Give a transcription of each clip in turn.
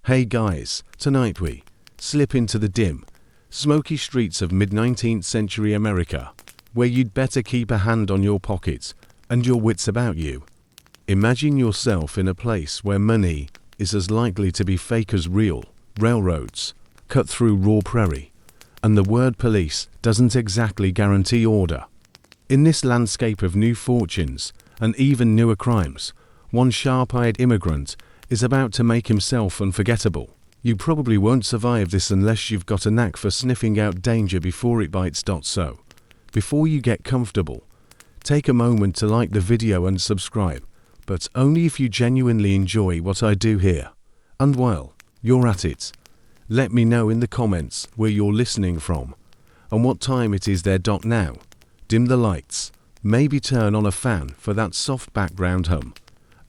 Hey guys, tonight we slip into the dim, smoky streets of mid-19th century America, where you'd better keep a hand on your pockets and your wits about you. Imagine yourself in a place where money is as likely to be fake as real, railroads cut through raw prairie, and the word police doesn't exactly guarantee order. In this landscape of new fortunes and even newer crimes, one sharp-eyed immigrant is about to make himself unforgettable. You probably won't survive this unless you've got a knack for sniffing out danger before it bites. So, before you get comfortable, take a moment to like the video and subscribe, but only if you genuinely enjoy what I do here. And while you're at it, let me know in the comments where you're listening from and what time it is there. Now, dim the lights, maybe turn on a fan for that soft background hum,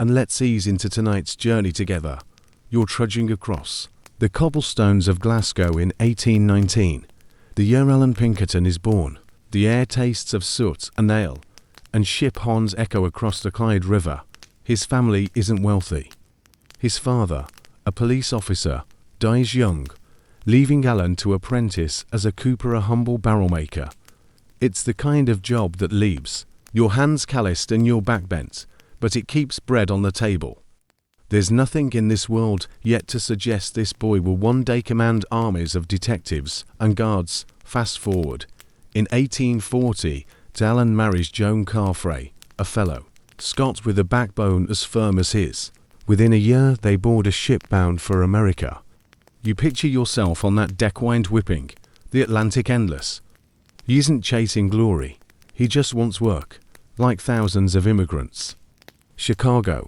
and let's ease into tonight's journey together. You're trudging across the cobblestones of Glasgow in 1819, the year Allan Pinkerton is born. The air tastes of soot and ale, and ship horns echo across the Clyde River. His family isn't wealthy. His father, a police officer, dies young, leaving Allan to apprentice as a cooper, a humble barrel maker. It's the kind of job that leaves your hands calloused and your back bent, but it keeps bread on the table. There's nothing in this world yet to suggest this boy will one day command armies of detectives and guards. Fast forward. In 1840, Allan marries Joan Carfrae, a fellow Scot with a backbone as firm as his. Within a year, they board a ship bound for America. You picture yourself on that deck wind whipping the Atlantic endless. He isn't chasing glory, he just wants work, like thousands of immigrants. Chicago,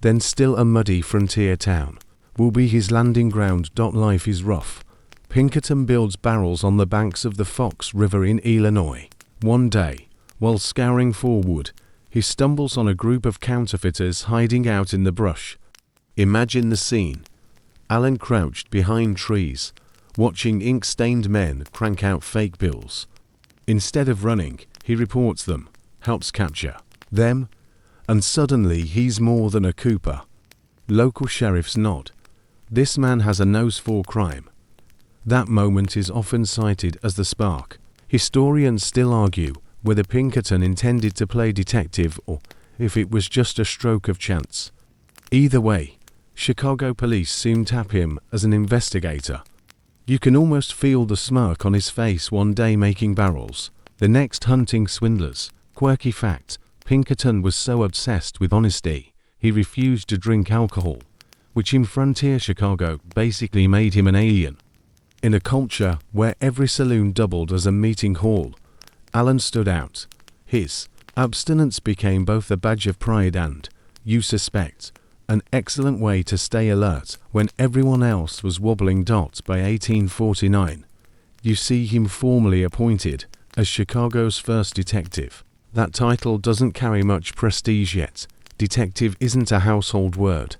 then still a muddy frontier town, will be his landing ground. Life is rough. Pinkerton builds barrels on the banks of the Fox River in Illinois. One day, while scouring for wood, he stumbles on a group of counterfeiters hiding out in the brush. Imagine the scene. Allan crouched behind trees, watching ink-stained men crank out fake bills. Instead of running, he reports them, helps capture them, and suddenly he's more than a cooper. Local sheriffs nod. This man has a nose for crime. That moment is often cited as the spark. Historians still argue whether Pinkerton intended to play detective or if it was just a stroke of chance. Either way, Chicago police soon tap him as an investigator. You can almost feel the smirk on his face, one day making barrels, the next hunting swindlers. Quirky fact, Pinkerton was so obsessed with honesty, he refused to drink alcohol, which in frontier Chicago basically made him an alien. In a culture where every saloon doubled as a meeting hall, Allan stood out. His abstinence became both a badge of pride and, you suspect, an excellent way to stay alert when everyone else was wobbling. By 1849, you see him formally appointed as Chicago's first detective. That title doesn't carry much prestige yet. Detective isn't a household word.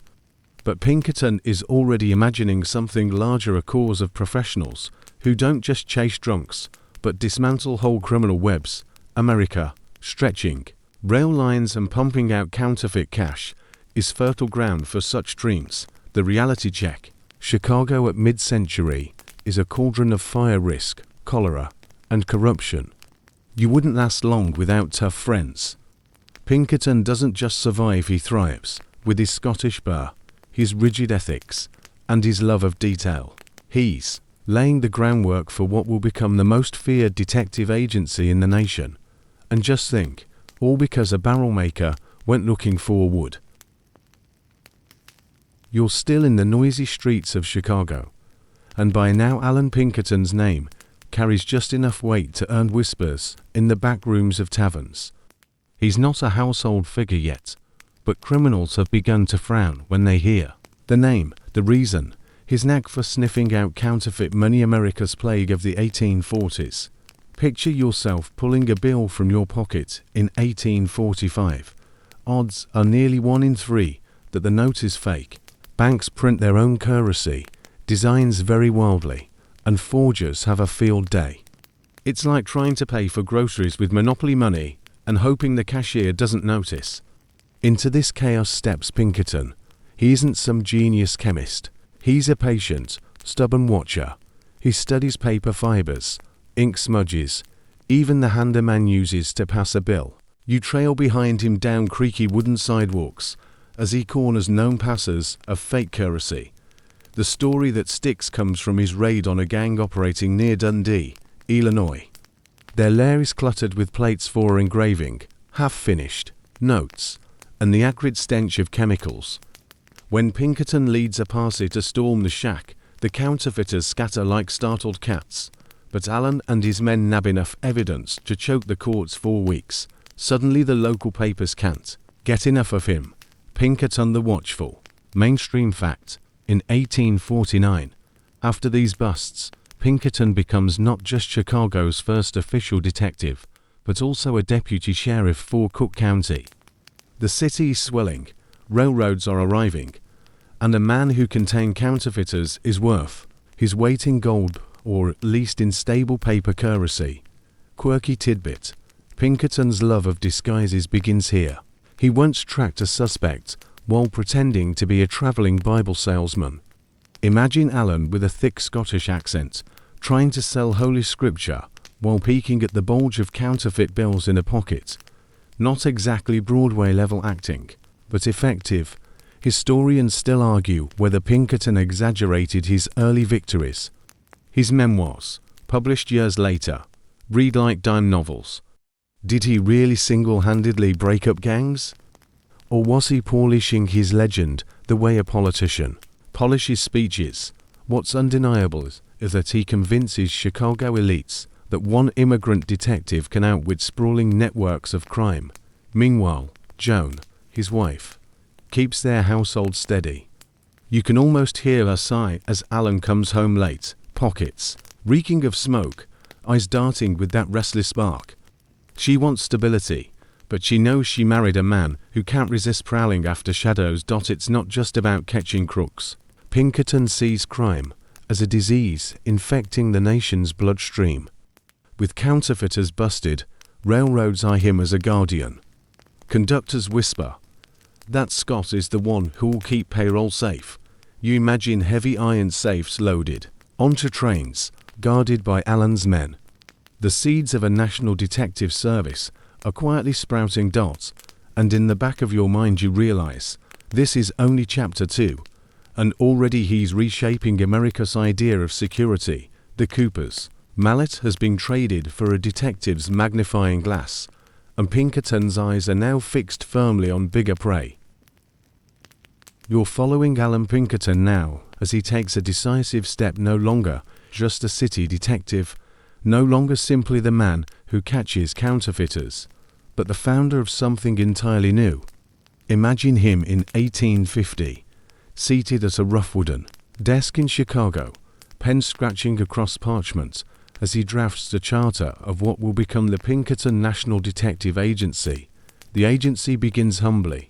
But Pinkerton is already imagining something larger, a corps of professionals who don't just chase drunks, but dismantle whole criminal webs. America, stretching rail lines and pumping out counterfeit cash, is fertile ground for such dreams. The reality check. Chicago at mid-century is a cauldron of fire risk, cholera, and corruption. You wouldn't last long without tough friends. Pinkerton doesn't just survive, he thrives. With his Scottish burr, his rigid ethics, and his love of detail, he's laying the groundwork for what will become the most feared detective agency in the nation. And just think, all because a barrel maker went looking for wood. You're still in the noisy streets of Chicago, and by now Allan Pinkerton's name carries just enough weight to earn whispers in the back rooms of taverns. He's not a household figure yet, but criminals have begun to frown when they hear the name. The reason? His knack for sniffing out counterfeit money, America's plague of the 1840s. Picture yourself pulling a bill from your pocket in 1845. Odds are nearly 1 in 3 that the note is fake. Banks print their own currency, designs vary wildly, and forgers have a field day. It's like trying to pay for groceries with monopoly money and hoping the cashier doesn't notice. Into this chaos steps Pinkerton. He isn't some genius chemist. He's a patient, stubborn watcher. He studies paper fibers, ink smudges, even the hand a man uses to pass a bill. You trail behind him down creaky wooden sidewalks as he corners known passers of fake currency. The story that sticks comes from his raid on a gang operating near Dundee, Illinois. Their lair is cluttered with plates for engraving, half-finished, notes, and the acrid stench of chemicals. When Pinkerton leads a party to storm the shack, the counterfeiters scatter like startled cats. But Allan and his men nab enough evidence to choke the courts for weeks. Suddenly the local papers can't get enough of him. Pinkerton the Watchful. Mainstream fact. In 1849, after these busts, Pinkerton becomes not just Chicago's first official detective, but also a deputy sheriff for Cook County. The city is swelling, railroads are arriving, and a man who can tame counterfeiters is worth his weight in gold, or at least in stable paper currency. Quirky tidbit. Pinkerton's love of disguises begins here. He once tracked a suspect while pretending to be a traveling Bible salesman. Imagine Allan with a thick Scottish accent, trying to sell Holy Scripture while peeking at the bulge of counterfeit bills in a pocket. Not exactly Broadway-level acting, but effective. Historians still argue whether Pinkerton exaggerated his early victories. His memoirs, published years later, read like dime novels. Did he really single-handedly break up gangs? Or was he polishing his legend the way a politician polishes speeches? What's undeniable is that he convinces Chicago elites that one immigrant detective can outwit sprawling networks of crime. Meanwhile, Joan, his wife, keeps their household steady. You can almost hear her sigh as Allan comes home late, pockets reeking of smoke, eyes darting with that restless spark. She wants stability, but she knows she married a man who can't resist prowling after shadows. It's not just about catching crooks. Pinkerton sees crime as a disease infecting the nation's bloodstream. With counterfeiters busted, railroads eye him as a guardian. Conductors whisper, "That Scot is the one who will keep payroll safe." You imagine heavy iron safes loaded onto trains, guarded by Allan's men. The seeds of a national detective service are quietly sprouting. And in the back of your mind you realize, this is only chapter 2, and already he's reshaping America's idea of security. The Cooper's mallet has been traded for a detective's magnifying glass, and Pinkerton's eyes are now fixed firmly on bigger prey. You're following Allan Pinkerton now as he takes a decisive step, no longer just a city detective, no longer simply the man who catches counterfeiters, but the founder of something entirely new. Imagine him in 1850, seated at a rough wooden desk in Chicago, pen scratching across parchment as he drafts the charter of what will become the Pinkerton National Detective Agency. The agency begins humbly,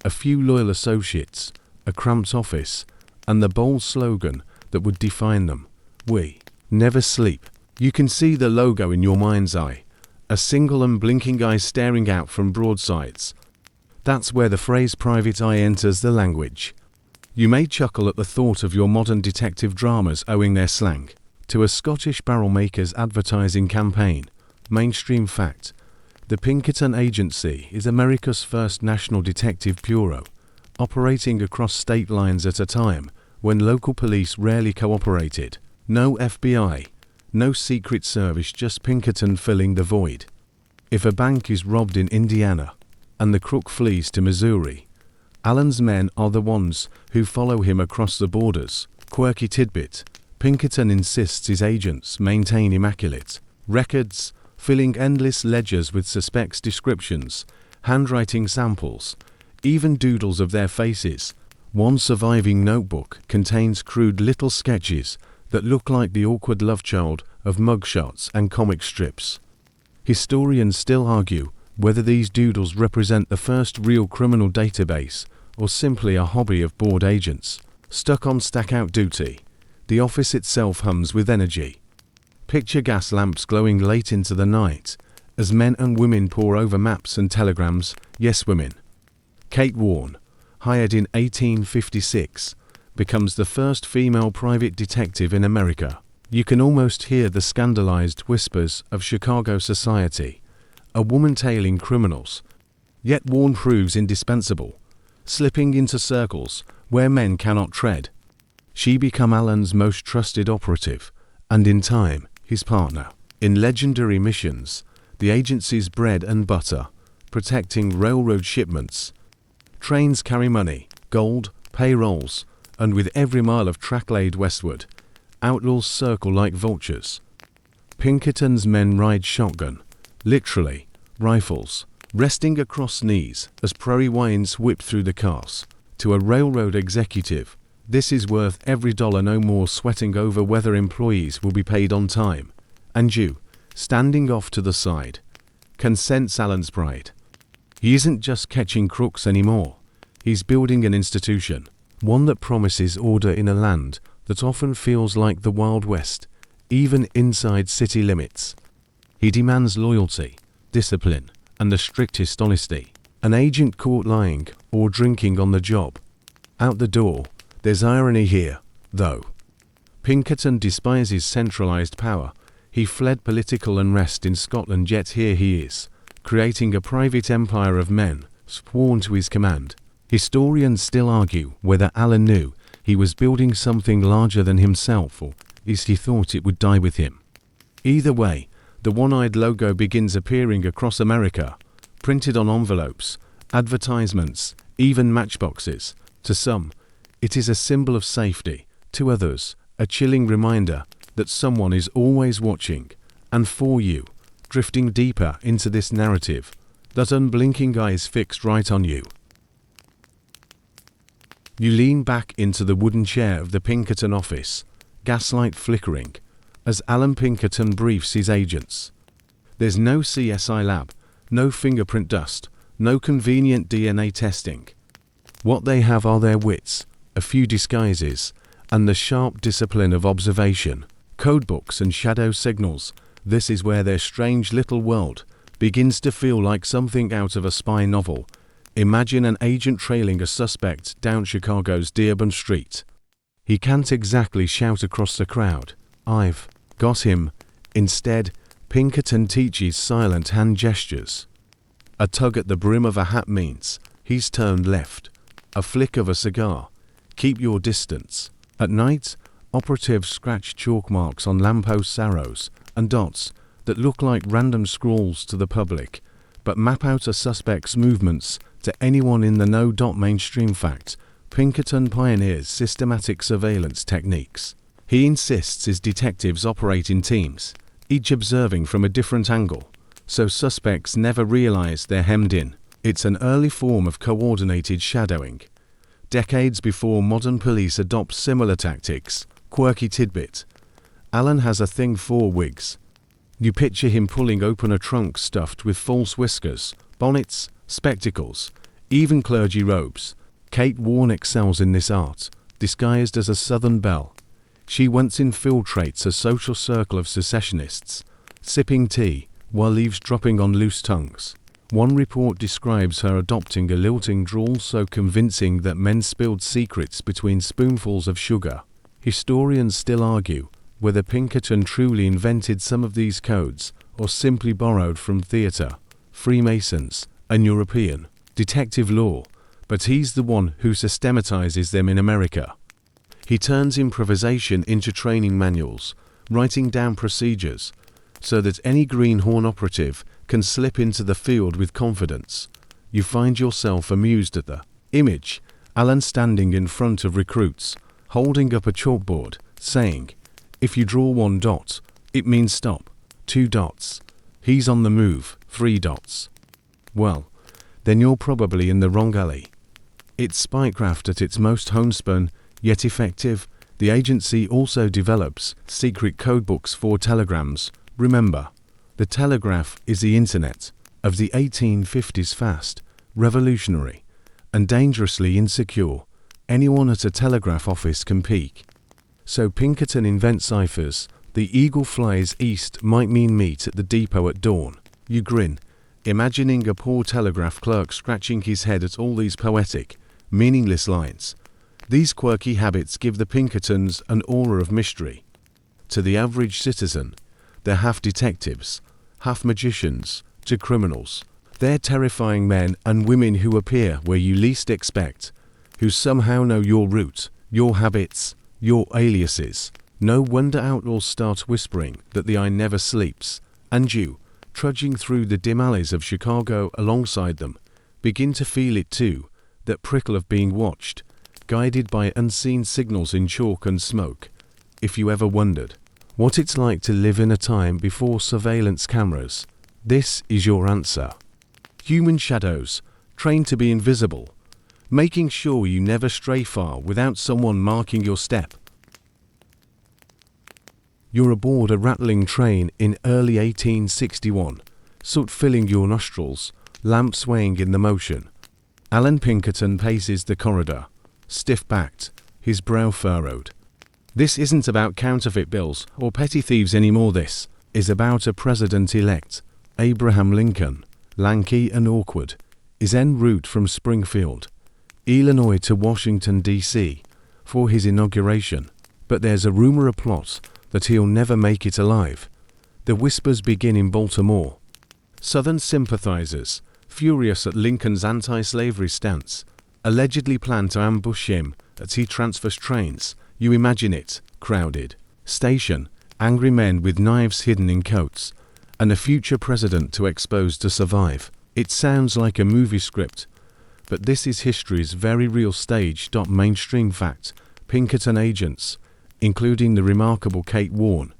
a few loyal associates, a cramped office, and the bold slogan that would define them: "We never sleep." You can see the logo in your mind's eye, a single unblinking eye staring out from broadsides. That's where the phrase private eye enters the language. You may chuckle at the thought of your modern detective dramas owing their slang to a Scottish barrel maker's advertising campaign. Mainstream fact: the Pinkerton Agency is America's first national detective bureau, operating across state lines at a time when local police rarely cooperated. No FBI, no Secret Service, just Pinkerton filling the void. If a bank is robbed in Indiana and the crook flees to Missouri, Allan's men are the ones who follow him across the borders. Quirky tidbit: Pinkerton insists his agents maintain immaculate records, filling endless ledgers with suspects' descriptions, handwriting samples, even doodles of their faces. One surviving notebook contains crude little sketches that look like the awkward love child of mugshots and comic strips. Historians still argue whether these doodles represent the first real criminal database or simply a hobby of bored agents stuck on stack-out duty. The office itself hums with energy. Picture gas lamps glowing late into the night as men and women pore over maps and telegrams. Yes, women. Kate Warne, hired in 1856, becomes the first female private detective in America. You can almost hear the scandalized whispers of Chicago society. A woman tailing criminals. Yet Warren proves indispensable, slipping into circles where men cannot tread. She become Allan's most trusted operative, and in time, his partner. In legendary missions, the agency's bread and butter, protecting railroad shipments. Trains carry money, gold, payrolls, and with every mile of track laid westward, outlaws circle like vultures. Pinkerton's men ride shotgun, literally, rifles, resting across knees as prairie winds whip through the cars. To a railroad executive, this is worth every dollar, no more sweating over whether employees will be paid on time. And you, standing off to the side, can sense Allan's pride. He isn't just catching crooks anymore. He's building an institution, one that promises order in a land that often feels like the Wild West, even inside city limits. He demands loyalty, discipline, and the strictest honesty. An agent caught lying or drinking on the job. Out the door, there's irony here, though. Pinkerton despises centralized power. He fled political unrest in Scotland, yet here he is, creating a private empire of men, sworn to his command. Historians still argue whether Allan knew he was building something larger than himself, or at least he thought it would die with him. Either way, the one-eyed logo begins appearing across America, printed on envelopes, advertisements, even matchboxes. To some, it is a symbol of safety. To others, a chilling reminder that someone is always watching, and for you, drifting deeper into this narrative, that unblinking eyes fixed right on you. You lean back into the wooden chair of the Pinkerton office, gaslight flickering, as Allan Pinkerton briefs his agents. There's no CSI lab, no fingerprint dust, no convenient DNA testing. What they have are their wits, a few disguises, and the sharp discipline of observation, codebooks and shadow signals. This is where their strange little world begins to feel like something out of a spy novel. Imagine an agent trailing a suspect down Chicago's Dearborn Street. He can't exactly shout across the crowd, "I've got him." Instead, Pinkerton teaches silent hand gestures. A tug at the brim of a hat means he's turned left. A flick of a cigar, keep your distance. At night, operatives scratch chalk marks on lamppost arrows and dots that look like random scrawls to the public, but map out a suspect's movements to anyone in the know. Mainstream fact, Pinkerton pioneers systematic surveillance techniques. He insists his detectives operate in teams, each observing from a different angle, so suspects never realize they're hemmed in. It's an early form of coordinated shadowing. Decades before modern police adopt similar tactics. Quirky tidbit: Allan has a thing for wigs. You picture him pulling open a trunk stuffed with false whiskers, bonnets, spectacles, even clergy robes. Kate Warren excels in this art, disguised as a Southern belle. She once infiltrates a social circle of secessionists, sipping tea while eavesdropping on loose tongues. One report describes her adopting a lilting drawl so convincing that men spilled secrets between spoonfuls of sugar. Historians still argue whether Pinkerton truly invented some of these codes or simply borrowed from theater, Freemasons, and European detective law, but he's the one who systematizes them in America. He turns improvisation into training manuals, writing down procedures, so that any greenhorn operative can slip into the field with confidence. You find yourself amused at the image, Allan standing in front of recruits, holding up a chalkboard, saying, "If you draw 1 dot, it means stop. 2 dots. He's on the move. 3 dots. Well, then you're probably in the wrong alley." It's spycraft at its most homespun, yet effective. The agency also develops secret codebooks for telegrams. Remember, the telegraph is the internet of the 1850s, fast, revolutionary, and dangerously insecure. Anyone at a telegraph office can peek. So Pinkerton invents ciphers. The eagle flies east might mean meet at the depot at dawn. You grin, imagining a poor telegraph clerk scratching his head at all these poetic, meaningless lines. These quirky habits give the Pinkertons an aura of mystery. To the average citizen, they're half detectives, half magicians, to criminals. They're terrifying men and women who appear where you least expect, who somehow know your route, your habits, your aliases. No wonder outlaws start whispering that the eye never sleeps, and you, trudging through the dim alleys of Chicago alongside them, begin to feel it too, that prickle of being watched, guided by unseen signals in chalk and smoke. If you ever wondered what it's like to live in a time before surveillance cameras, this is your answer. Human shadows, trained to be invisible, making sure you never stray far without someone marking your step. You're aboard a rattling train in early 1861, soot filling your nostrils, lamp swaying in the motion. Allan Pinkerton paces the corridor, stiff-backed, his brow furrowed. This isn't about counterfeit bills or petty thieves anymore. This is about a president-elect, Abraham Lincoln, lanky and awkward, is en route from Springfield, Illinois to Washington, D.C., for his inauguration. But there's a rumor aplot that he'll never make it alive. The whispers begin in Baltimore. Southern sympathizers, furious at Lincoln's anti-slavery stance, allegedly plan to ambush him as he transfers trains. You imagine it, crowded station, angry men with knives hidden in coats, and a future president to expose to survive. It sounds like a movie script, but this is history's very real stage. Mainstream fact: Pinkerton agents, including the remarkable Kate Warren,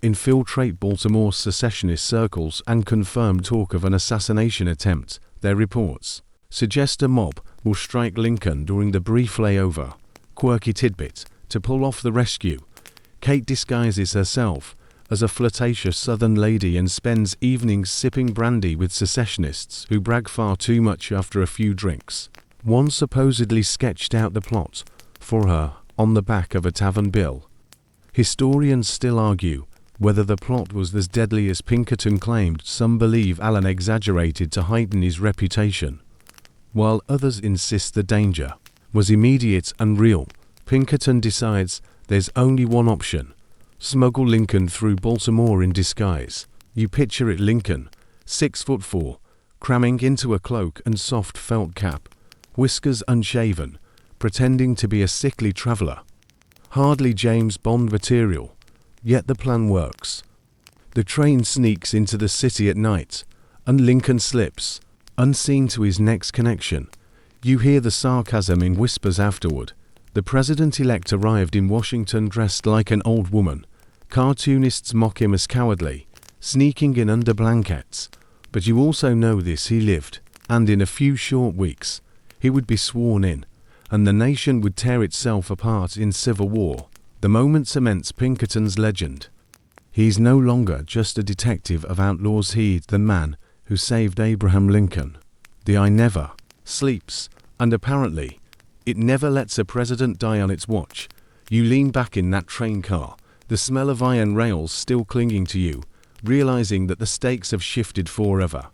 infiltrate Baltimore secessionist circles and confirm talk of an assassination attempt. Their reports suggest a mob will strike Lincoln during the brief layover. Quirky tidbit: to pull off the rescue, Kate disguises herself as a flirtatious Southern lady and spends evenings sipping brandy with secessionists who brag far too much after a few drinks. One supposedly sketched out the plot for her on the back of a tavern bill. Historians still argue whether the plot was as deadly as Pinkerton claimed. Some believe Allan exaggerated to heighten his reputation, while others insist the danger was immediate and real. Pinkerton decides there's only one option: smuggle Lincoln through Baltimore in disguise. You picture it: Lincoln, 6'4", cramming into a cloak and soft felt cap, whiskers unshaven, pretending to be a sickly traveler. Hardly James Bond material, yet the plan works. The train sneaks into the city at night, and Lincoln slips, unseen to his next connection. You hear the sarcasm in whispers afterward. The president-elect arrived in Washington dressed like an old woman. Cartoonists mock him as cowardly, sneaking in under blankets. But you also know this: he lived, and in a few short weeks, he would be sworn in, and the nation would tear itself apart in civil war. The moment cements Pinkerton's legend. He's no longer just a detective of outlaws, he's the man who saved Abraham Lincoln. The eye never sleeps, and apparently, it never lets a president die on its watch. You lean back in that train car, the smell of iron rails still clinging to you, realizing that the stakes have shifted forever.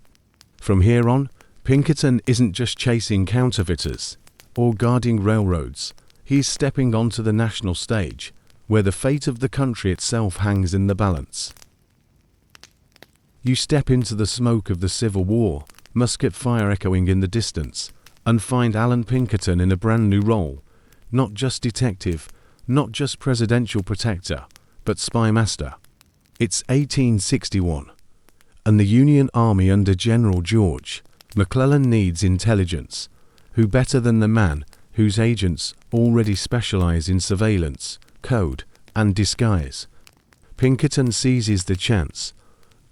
From here on, Pinkerton isn't just chasing counterfeiters or guarding railroads. He's stepping onto the national stage, where the fate of the country itself hangs in the balance. You step into the smoke of the Civil War, musket fire echoing in the distance, and find Allan Pinkerton in a brand new role. Not just detective, not just presidential protector, but spy master. It's 1861, and the Union Army under General George McClellan needs intelligence. Who better than the man whose agents already specialize in surveillance, code, and disguise? Pinkerton seizes the chance,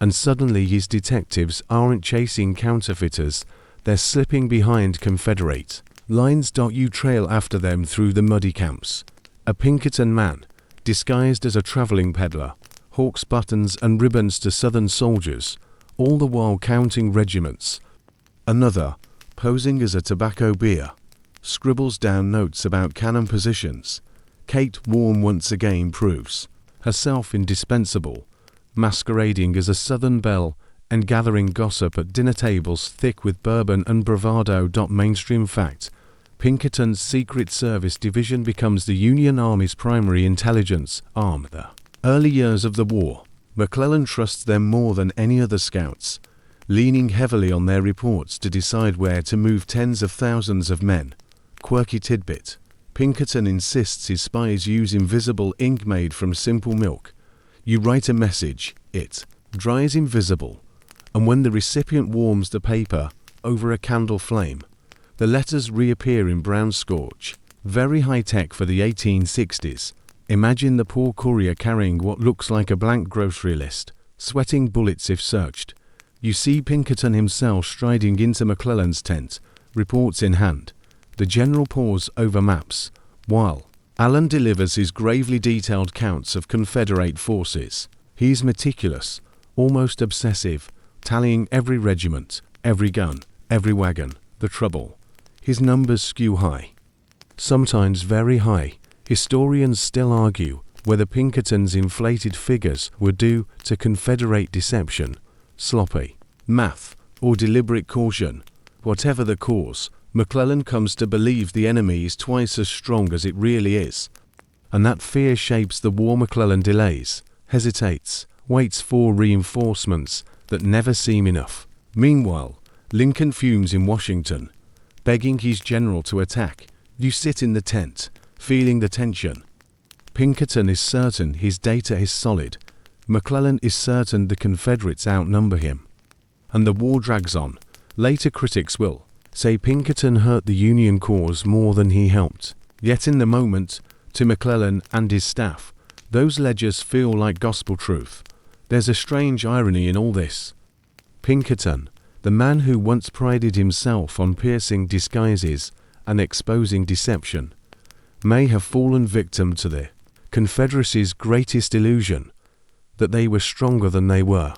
and suddenly his detectives aren't chasing counterfeiters, they're slipping behind Confederate lines. You trail after them through the muddy camps. A Pinkerton man, disguised as a traveling peddler, hawks buttons and ribbons to Southern soldiers, all the while counting regiments. Another, posing as a tobacco beer, scribbles down notes about cannon positions. Kate Warren once again proves herself indispensable, masquerading as a Southern belle and gathering gossip at dinner tables thick with bourbon and bravado. Mainstream fact: Pinkerton's Secret Service division becomes the Union Army's primary intelligence arm. The early years of the war, McClellan trusts them more than any other scouts, leaning heavily on their reports to decide where to move tens of thousands of men. Quirky tidbit: Pinkerton insists his spies use invisible ink made from simple milk. You write a message, it dries invisible, and when the recipient warms the paper over a candle flame, the letters reappear in brown scorch. Very high-tech for the 1860s. Imagine the poor courier carrying what looks like a blank grocery list, sweating bullets if searched. You see Pinkerton himself striding into McClellan's tent, reports in hand. The general pores over maps, while Allan delivers his gravely detailed counts of Confederate forces. He's meticulous, almost obsessive, tallying every regiment, every gun, every wagon. The trouble: his numbers skew high. Sometimes very high. Historians still argue whether Pinkerton's inflated figures were due to Confederate deception, sloppy math, or deliberate caution. Whatever the cause, McClellan comes to believe the enemy is twice as strong as it really is. And that fear shapes the war. McClellan delays, hesitates, waits for reinforcements that never seem enough. Meanwhile, Lincoln fumes in Washington, begging his general to attack. You sit in the tent, feeling the tension. Pinkerton is certain his data is solid. McClellan is certain the Confederates outnumber him. And the war drags on. Later critics will say Pinkerton hurt the Union cause more than he helped. Yet in the moment, to McClellan and his staff, those ledgers feel like gospel truth. There's a strange irony in all this. Pinkerton, the man who once prided himself on piercing disguises and exposing deception, may have fallen victim to the Confederacy's greatest illusion, that they were stronger than they were.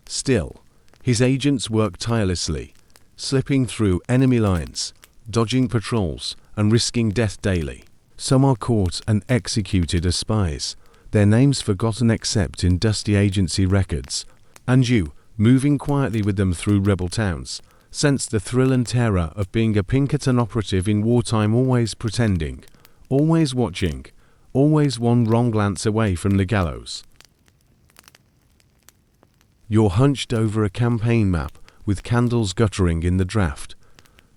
Still, his agents work tirelessly, slipping through enemy lines, dodging patrols, and risking death daily. Some are caught and executed as spies, their names forgotten except in dusty agency records. And you, moving quietly with them through rebel towns, sense the thrill and terror of being a Pinkerton operative in wartime, always pretending, always watching, always one wrong glance away from the gallows. You're hunched over a campaign map with candles guttering in the draft,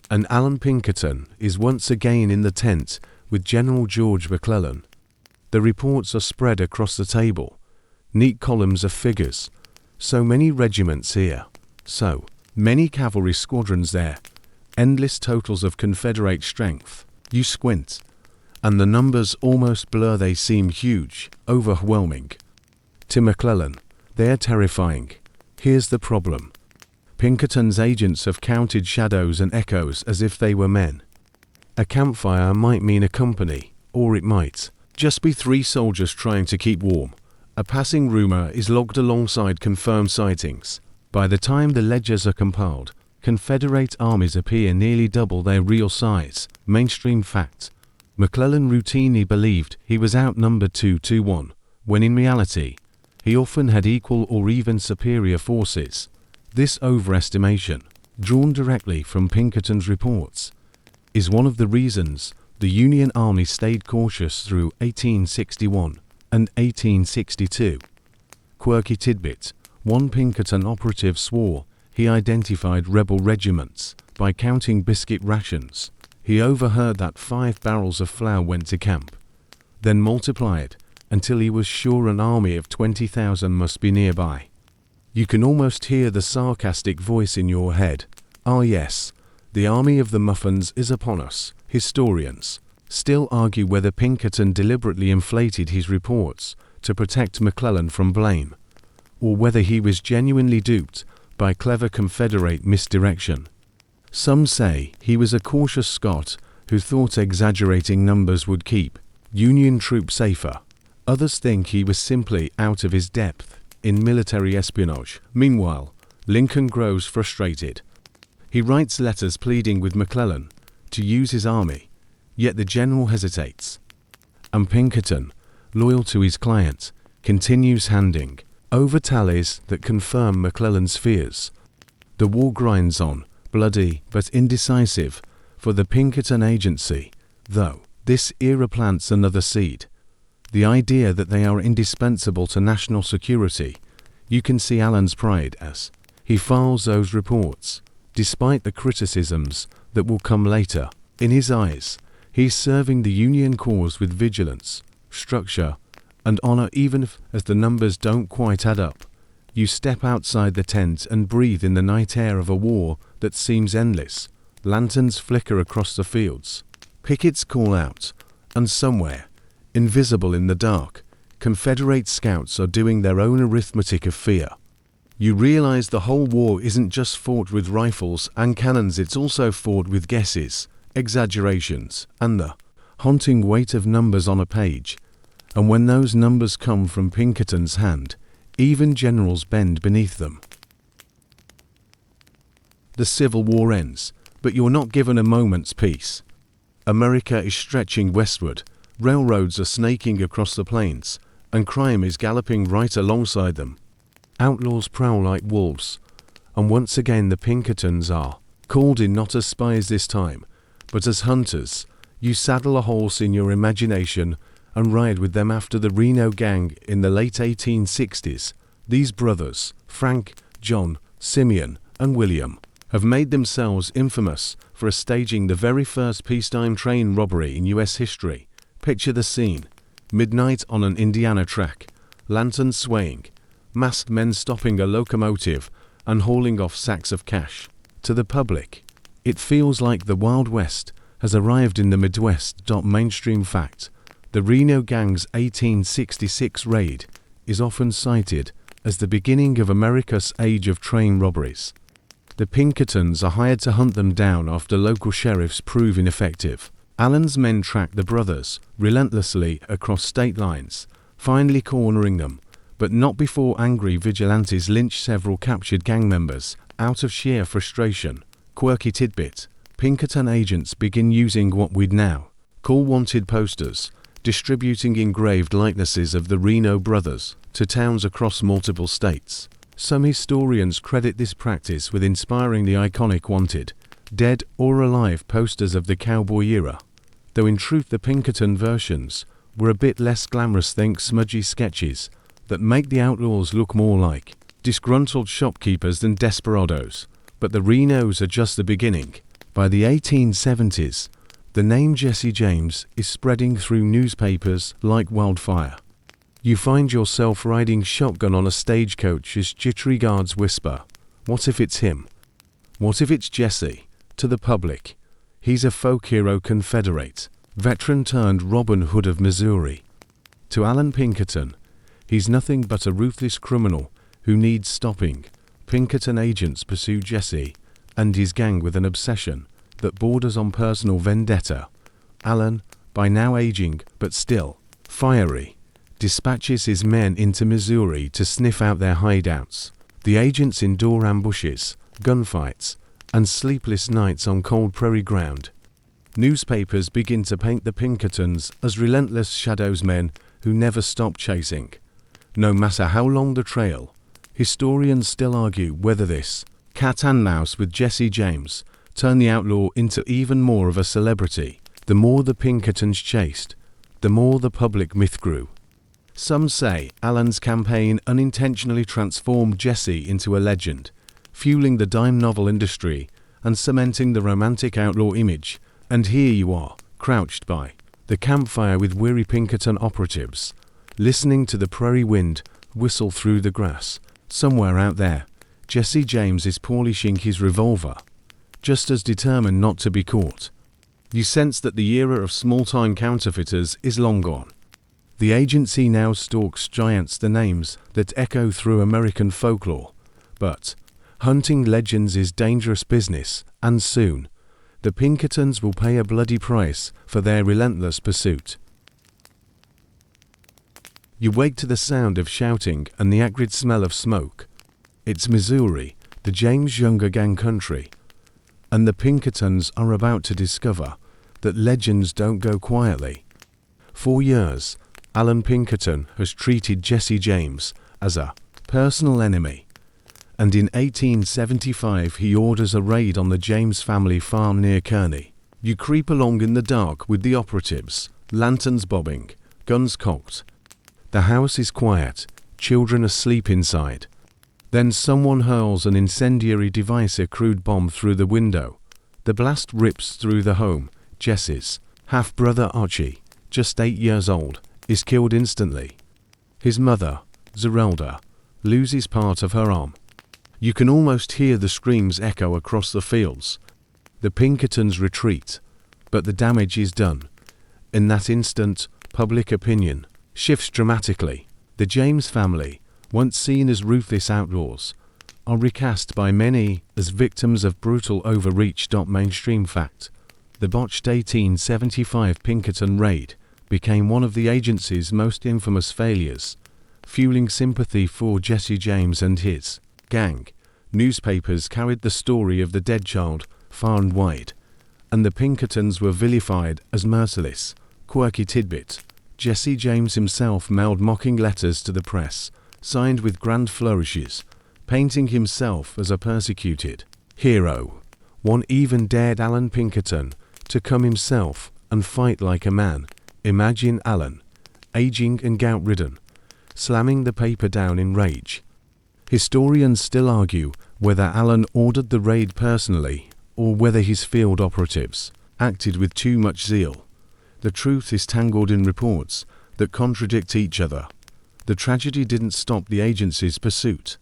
and Allan Pinkerton is once again in the tent with General George McClellan. The reports are spread across the table, neat columns of figures. So many regiments here, so many cavalry squadrons there, endless totals of Confederate strength. You squint, and the numbers almost blur. They seem huge, overwhelming. To McClellan, they're terrifying. Here's the problem. Pinkerton's agents have counted shadows and echoes as if they were men. A campfire might mean a company, or it might just be 3 soldiers trying to keep warm. A passing rumor is logged alongside confirmed sightings. By the time the ledgers are compiled, Confederate armies appear nearly double their real size. Mainstream fact. McClellan routinely believed he was outnumbered 2-1, when in reality, he often had equal or even superior forces. This overestimation, drawn directly from Pinkerton's reports, is one of the reasons the Union Army stayed cautious through 1861 and 1862. Quirky tidbit: one Pinkerton operative swore he identified rebel regiments by counting biscuit rations. He overheard that 5 barrels of flour went to camp, then multiplied until he was sure an army of 20,000 must be nearby. You can almost hear the sarcastic voice in your head. Ah yes, the army of the muffins is upon us. Historians still argue whether Pinkerton deliberately inflated his reports to protect McClellan from blame, or whether he was genuinely duped by clever Confederate misdirection. Some say he was a cautious Scot who thought exaggerating numbers would keep Union troops safer. Others think he was simply out of his depth in military espionage. Meanwhile, Lincoln grows frustrated. He writes letters pleading with McClellan to use his army, yet the general hesitates. And Pinkerton, loyal to his client, continues handing over tallies that confirm McClellan's fears. The war grinds on, bloody but indecisive, for the Pinkerton agency, though. This era plants another seed. The idea that they are indispensable to national security. You can see Allan's pride as he files those reports, despite the criticisms that will come later. In his eyes, he's serving the Union cause with vigilance, structure, and honor, even as the numbers don't quite add up. You step outside the tent and breathe in the night air of a war that seems endless. Lanterns flicker across the fields. Pickets call out, and somewhere, invisible in the dark, Confederate scouts are doing their own arithmetic of fear. You realize the whole war isn't just fought with rifles and cannons, it's also fought with guesses, exaggerations, and the haunting weight of numbers on a page. And when those numbers come from Pinkerton's hand, even generals bend beneath them. The Civil War ends, but you're not given a moment's peace. America is stretching westward, railroads are snaking across the plains, and crime is galloping right alongside them. Outlaws prowl like wolves, and once again the Pinkertons are called in not as spies this time, but as hunters. You saddle a horse in your imagination and ride with them after the Reno Gang in the late 1860s. These brothers, Frank, John, Simeon, and William, have made themselves infamous for staging the very first peacetime train robbery in U.S. history. Picture the scene. Midnight on an Indiana track, lanterns swaying, masked men stopping a locomotive and hauling off sacks of cash. To the public, it feels like the Wild West has arrived in the Midwest. Mainstream fact, the Reno Gang's 1866 raid is often cited as the beginning of America's age of train robberies. The Pinkertons are hired to hunt them down after local sheriffs prove ineffective. Allan's men track the brothers relentlessly across state lines, finally cornering them, but not before angry vigilantes lynch several captured gang members out of sheer frustration. Quirky tidbit: Pinkerton agents begin using what we'd now call wanted posters, distributing engraved likenesses of the Reno brothers to towns across multiple states. Some historians credit this practice with inspiring the iconic wanted, dead or alive posters of the cowboy era, though in truth the Pinkerton versions were a bit less glamorous. Think smudgy sketches that make the outlaws look more like disgruntled shopkeepers than desperados. But the Renos are just the beginning. By the 1870s, the name Jesse James is spreading through newspapers like wildfire. You find yourself riding shotgun on a stagecoach as jittery guards whisper, "What if it's him? What if it's Jesse?" To the public, he's a folk hero, Confederate, veteran turned Robin Hood of Missouri. To Allan Pinkerton, he's nothing but a ruthless criminal who needs stopping. Pinkerton agents pursue Jesse and his gang with an obsession that borders on personal vendetta. Allan, by now aging but still fiery, dispatches his men into Missouri to sniff out their hideouts. The agents endure ambushes, gunfights, and sleepless nights on cold prairie ground. Newspapers begin to paint the Pinkertons as relentless shadows, men who never stop chasing. No matter how long the trail, historians still argue whether this cat and mouse with Jesse James turned the outlaw into even more of a celebrity. The more the Pinkertons chased, the more the public myth grew. Some say Allan's campaign unintentionally transformed Jesse into a legend, fueling the dime novel industry and cementing the romantic outlaw image. And here you are, crouched by the campfire with weary Pinkerton operatives, listening to the prairie wind whistle through the grass. Somewhere out there, Jesse James is polishing his revolver, just as determined not to be caught. You sense that the era of small-time counterfeiters is long gone. The agency now stalks giants, the names that echo through American folklore. But hunting legends is dangerous business, and soon, the Pinkertons will pay a bloody price for their relentless pursuit. You wake to the sound of shouting and the acrid smell of smoke. It's Missouri, the James Younger gang country, and the Pinkertons are about to discover that legends don't go quietly. For years, Allan Pinkerton has treated Jesse James as a personal enemy, and in 1875 he orders a raid on the James family farm near Kearney. You creep along in the dark with the operatives, lanterns bobbing, guns cocked. The house is quiet, children asleep inside. Then someone hurls an incendiary device, a crude bomb, through the window. The blast rips through the home. Jesse's half-brother Archie, just 8 years old, is killed instantly. His mother, Zerelda, loses part of her arm. You can almost hear the screams echo across the fields. The Pinkertons retreat, but the damage is done. In that instant, public opinion shifts dramatically. The James family, once seen as ruthless outlaws, are recast by many as victims of brutal overreach. Mainstream fact: the botched 1875 Pinkerton raid became one of the agency's most infamous failures, fueling sympathy for Jesse James and his gang. Newspapers carried the story of the dead child far and wide, and the Pinkertons were vilified as merciless, quirky tidbit. Jesse James himself mailed mocking letters to the press, signed with grand flourishes, painting himself as a persecuted hero. One even dared Allan Pinkerton to come himself and fight like a man. Imagine Allan, aging and gout-ridden, slamming the paper down in rage. Historians still argue whether Allan ordered the raid personally or whether his field operatives acted with too much zeal. The truth is tangled in reports that contradict each other. The tragedy didn't stop the agency's pursuit.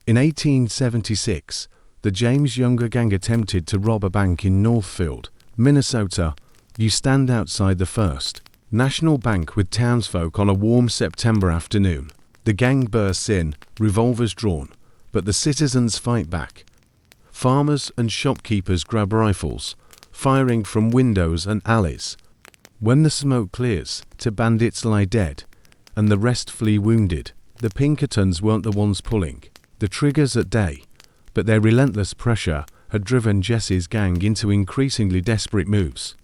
In 1876, the James Younger gang attempted to rob a bank in Northfield, Minnesota. You stand outside the First National Bank with townsfolk on a warm September afternoon. The gang bursts in, revolvers drawn, but the citizens fight back. Farmers and shopkeepers grab rifles, firing from windows and alleys. When the smoke clears, two bandits lie dead, and the rest flee wounded. The Pinkertons weren't the ones pulling the triggers at day, but their relentless pressure had driven Jesse's gang into increasingly desperate moves.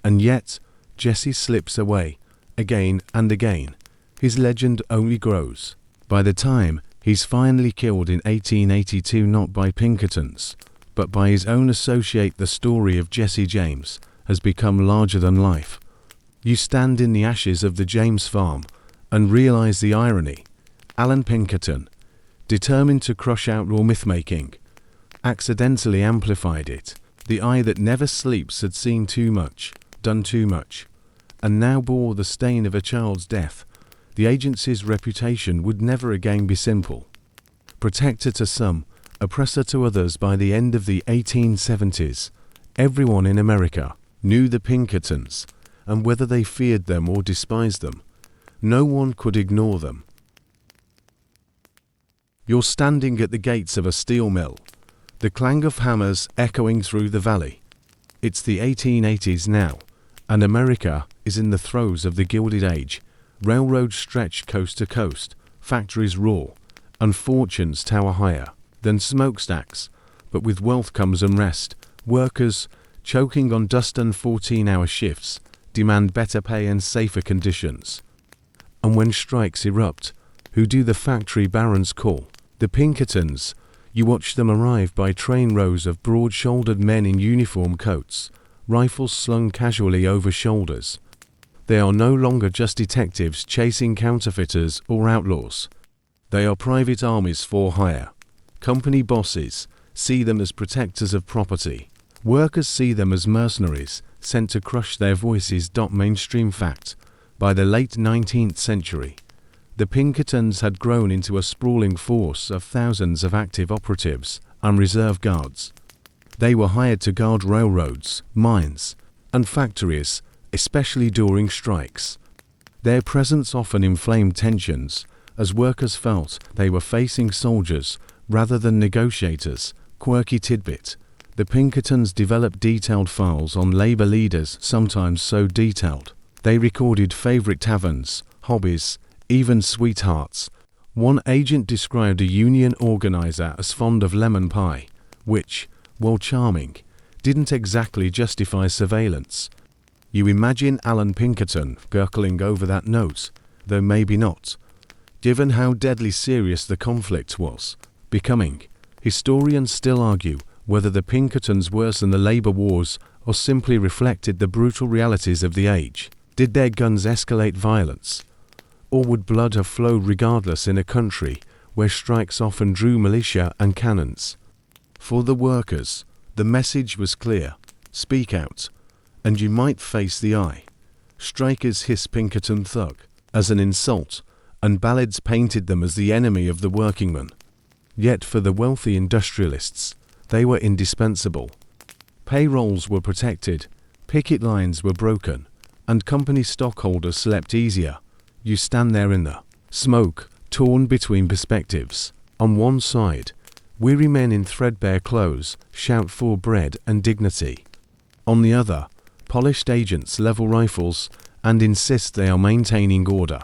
And yet, Jesse slips away, again and again. His legend only grows. By the time he's finally killed in 1882, not by Pinkertons, but by his own associate, the story of Jesse James has become larger than life. You stand in the ashes of the James farm and realize the irony. Allan Pinkerton, determined to crush outlaw myth-making, accidentally amplified it. The eye that never sleeps had seen too much, done too much, and now bore the stain of a child's death. The agency's reputation would never again be simple. Protector to some, oppressor to others. By the end of the 1870s, everyone in America knew the Pinkertons, and whether they feared them or despised them, no one could ignore them. You're standing at the gates of a steel mill, the clang of hammers echoing through the valley. It's the 1880s now, and America is in the throes of the Gilded Age. Railroads stretch coast to coast, factories roar, and fortunes tower higher than smokestacks. But with wealth comes unrest. Workers, choking on dust and 14-hour shifts, demand better pay and safer conditions. And when strikes erupt, who do the factory barons call? The Pinkertons. You watch them arrive by train, rows of broad-shouldered men in uniform coats, rifles slung casually over shoulders. They are no longer just detectives chasing counterfeiters or outlaws. They are private armies for hire. Company bosses see them as protectors of property. Workers see them as mercenaries sent to crush their voices. Mainstream fact: by the late 19th century, the Pinkertons had grown into a sprawling force of thousands of active operatives and reserve guards. They were hired to guard railroads, mines, and factories, especially during strikes. Their presence often inflamed tensions, as workers felt they were facing soldiers rather than negotiators. Quirky tidbit: the Pinkertons developed detailed files on labor leaders, sometimes so detailed they recorded favorite taverns, hobbies, even sweethearts. One agent described a union organizer as fond of lemon pie, which, while charming, didn't exactly justify surveillance. You imagine Allan Pinkerton gurgling over that note, though maybe not, given how deadly serious the conflict was becoming. Historians still argue whether the Pinkertons worsened the labor wars or simply reflected the brutal realities of the age? Did their guns escalate violence? Or would blood have flowed regardless in a country where strikes often drew militia and cannons? For the workers, the message was clear: speak out, and you might face the eye. Strikers hissed Pinkerton thug as an insult, and ballads painted them as the enemy of the workingman. Yet for the wealthy industrialists, they were indispensable. Payrolls were protected, picket lines were broken, and company stockholders slept easier. You stand there in the smoke, torn between perspectives. On one side, weary men in threadbare clothes shout for bread and dignity. On the other, polished agents level rifles and insist they are maintaining order.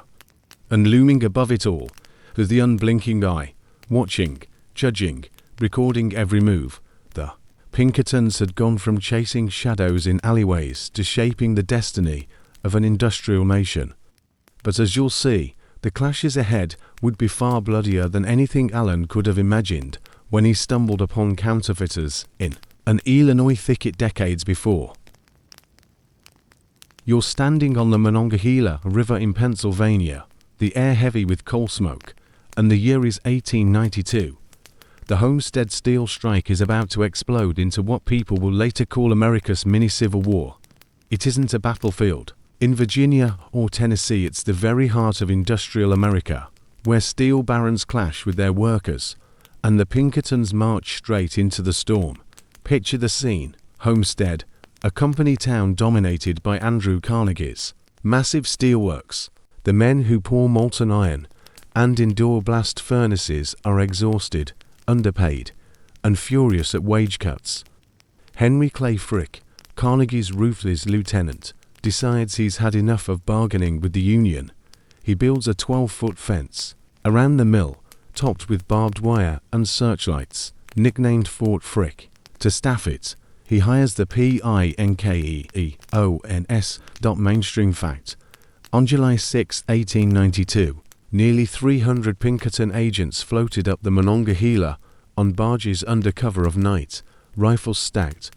And looming above it all was the unblinking eye, watching, judging, recording every move. The Pinkertons had gone from chasing shadows in alleyways to shaping the destiny of an industrial nation. But as you'll see, the clashes ahead would be far bloodier than anything Allan could have imagined when he stumbled upon counterfeiters in an Illinois thicket decades before. You're standing on the Monongahela River in Pennsylvania, the air heavy with coal smoke, and the year is 1892. The Homestead Steel Strike is about to explode into what people will later call America's mini-civil war. It isn't a battlefield. In Virginia or Tennessee, it's the very heart of industrial America, where steel barons clash with their workers, and the Pinkertons march straight into the storm. Picture the scene: Homestead, a company town dominated by Andrew Carnegie's massive steelworks. The men who pour molten iron and endure blast furnaces are exhausted, underpaid, and furious at wage cuts. Henry Clay Frick, Carnegie's ruthless lieutenant, decides he's had enough of bargaining with the union. He builds a 12-foot fence around the mill, topped with barbed wire and searchlights, nicknamed Fort Frick. To staff it, he hires the Pinkertons. Mainstream fact: on July 6, 1892, nearly 300 Pinkerton agents floated up the Monongahela on barges under cover of night, rifles stacked,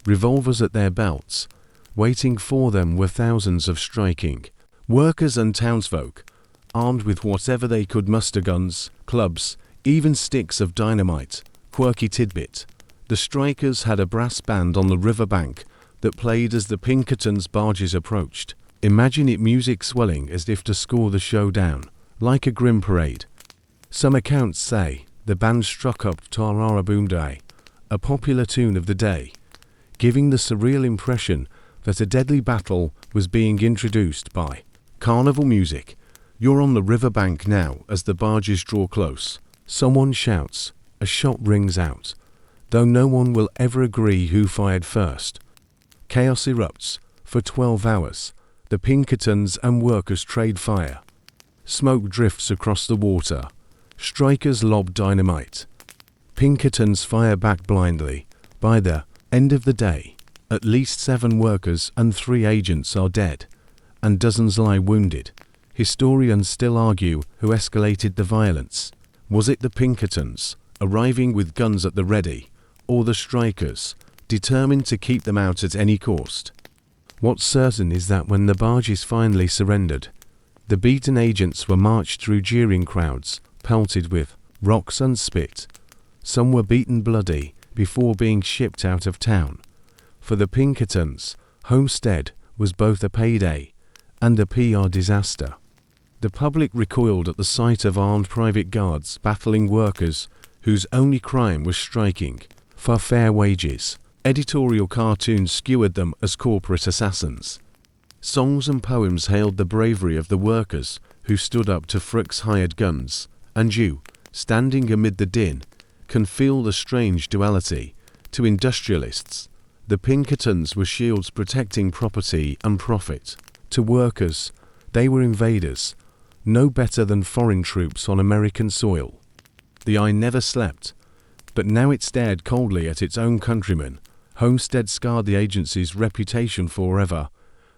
revolvers at their belts. Waiting for them were thousands of striking workers and townsfolk, armed with whatever they could muster: guns, clubs, even sticks of dynamite. Quirky tidbit: the strikers had a brass band on the riverbank that played as the Pinkertons' barges approached. Imagine it, music swelling as if to score the show down, like a grim parade. Some accounts say the band struck up Tarara Boom Day, a popular tune of the day, giving the surreal impression that a deadly battle was being introduced by carnival music. You're on the riverbank now as the barges draw close. Someone shouts, a shot rings out, though no one will ever agree who fired first. Chaos erupts. For 12 hours, the Pinkertons and workers trade fire. Smoke drifts across the water. Strikers lob dynamite. Pinkertons fire back blindly. By the end of the day, at least 7 workers and 3 agents are dead, and dozens lie wounded. Historians still argue who escalated the violence. Was it the Pinkertons, arriving with guns at the ready, or the strikers, determined to keep them out at any cost? What's certain is that when the barges finally surrendered, the beaten agents were marched through jeering crowds, pelted with rocks and spit. Some were beaten bloody before being shipped out of town. For the Pinkertons, Homestead was both a payday and a PR disaster. The public recoiled at the sight of armed private guards battling workers whose only crime was striking for fair wages. Editorial cartoons skewered them as corporate assassins. Songs and poems hailed the bravery of the workers who stood up to Frick's hired guns, and you, standing amid the din, can feel the strange duality. To industrialists, the Pinkertons were shields protecting property and profit. To workers, they were invaders, no better than foreign troops on American soil. The eye never slept, but now it stared coldly at its own countrymen. Homestead scarred the agency's reputation forever.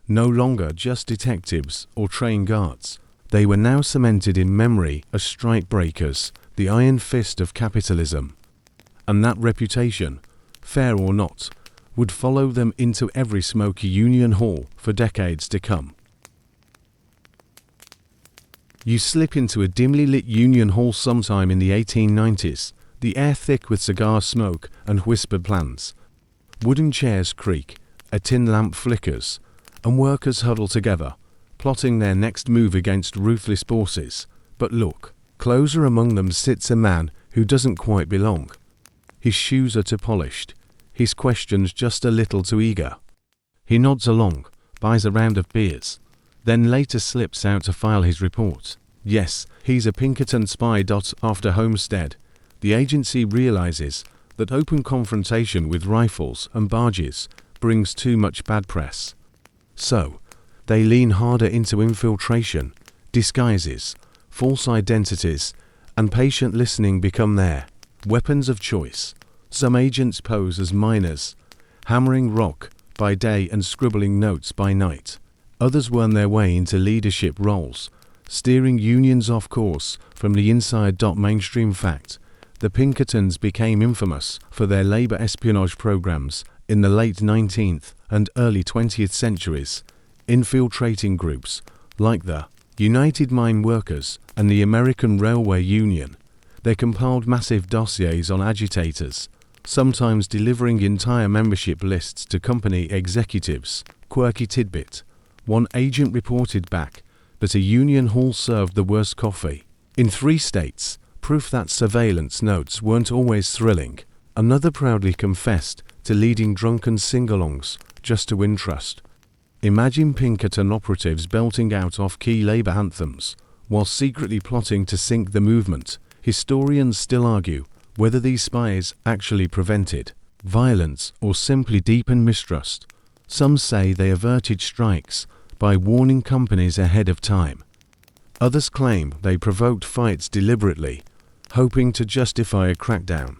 No longer just detectives or trained guards, they were now cemented in memory as strike breakers, the iron fist of capitalism. And that reputation, fair or not, would follow them into every smoky union hall for decades to come. You slip into a dimly lit union hall sometime in the 1890s, the air thick with cigar smoke and whispered plans. Wooden chairs creak, a tin lamp flickers, and workers huddle together, plotting their next move against ruthless bosses. But look, closer among them sits a man who doesn't quite belong. His shoes are too polished, his questions just a little too eager. He nods along, buys a round of beers, then later slips out to file his report. Yes, he's a Pinkerton spy. After Homestead, the agency realizes that open confrontation with rifles and barges brings too much bad press. So, they lean harder into infiltration, disguises, false identities, and patient listening become their weapons of choice. Some agents pose as miners, hammering rock by day and scribbling notes by night. Others worm their way into leadership roles, steering unions off course from the inside. Mainstream fact: the Pinkertons became infamous for their labor espionage programs in the late 19th and early 20th centuries, infiltrating groups like the United Mine Workers and the American Railway Union. They compiled massive dossiers on agitators, sometimes delivering entire membership lists to company executives. Quirky tidbit: one agent reported back that a union hall served the worst coffee in 3 states, proof that surveillance notes weren't always thrilling. Another proudly confessed to leading drunken sing-alongs just to win trust. Imagine Pinkerton operatives belting out off-key labor anthems while secretly plotting to sink the movement. Historians still argue whether these spies actually prevented violence or simply deepened mistrust. Some say they averted strikes by warning companies ahead of time. Others claim they provoked fights deliberately, hoping to justify a crackdown.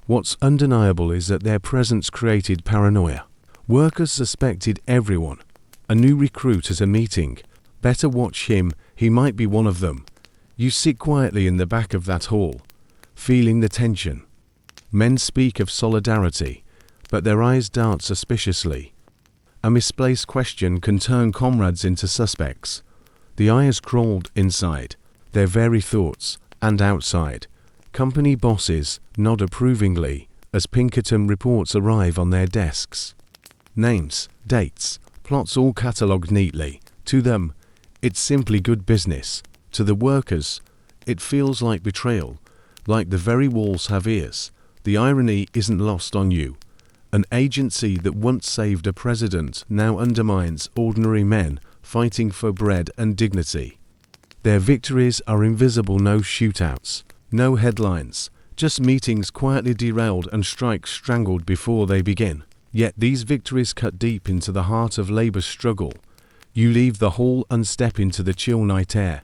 What's undeniable is that their presence created paranoia. Workers suspected everyone. A new recruit at a meeting. Better watch him, he might be one of them. You sit quietly in the back of that hall, feeling the tension. Men speak of solidarity, but their eyes dart suspiciously. A misplaced question can turn comrades into suspects. The eye has crawled inside their very thoughts and outside. Company bosses nod approvingly as Pinkerton reports arrive on their desks. Names, dates, plots all catalogued neatly. To them, it's simply good business. To the workers, it feels like betrayal, like the very walls have ears. The irony isn't lost on you. An agency that once saved a president now undermines ordinary men fighting for bread and dignity. Their victories are invisible. No shootouts, no headlines, just meetings quietly derailed and strikes strangled before they begin. Yet these victories cut deep into the heart of labor's struggle. You leave the hall and step into the chill night air,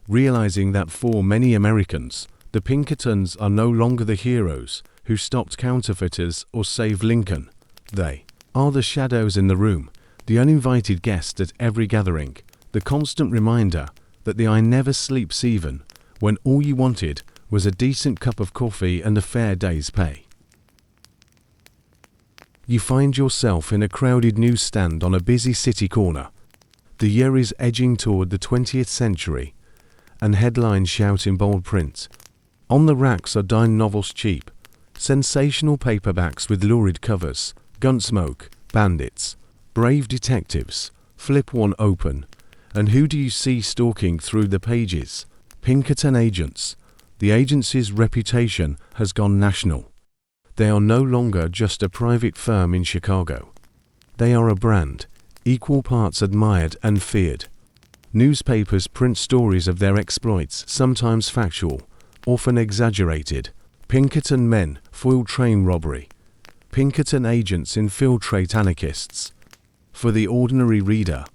realizing that for many Americans, the Pinkertons are no longer the heroes who stopped counterfeiters or saved Lincoln. They are the shadows in the room, the uninvited guest at every gathering, the constant reminder that the eye never sleeps even when all you wanted was a decent cup of coffee and a fair day's pay. You find yourself in a crowded newsstand on a busy city corner. The year is edging toward the 20th century, and headlines shout in bold print. On the racks are dime novels cheap, sensational paperbacks with lurid covers, Gunsmoke, bandits, brave detectives. Flip one open, and who do you see stalking through the pages? Pinkerton agents. The agency's reputation has gone national. They are no longer just a private firm in Chicago. They are a brand, equal parts admired and feared. Newspapers print stories of their exploits, sometimes factual, often exaggerated. Pinkerton men foil train robbery. Pinkerton agents infiltrate anarchists. For the ordinary reader,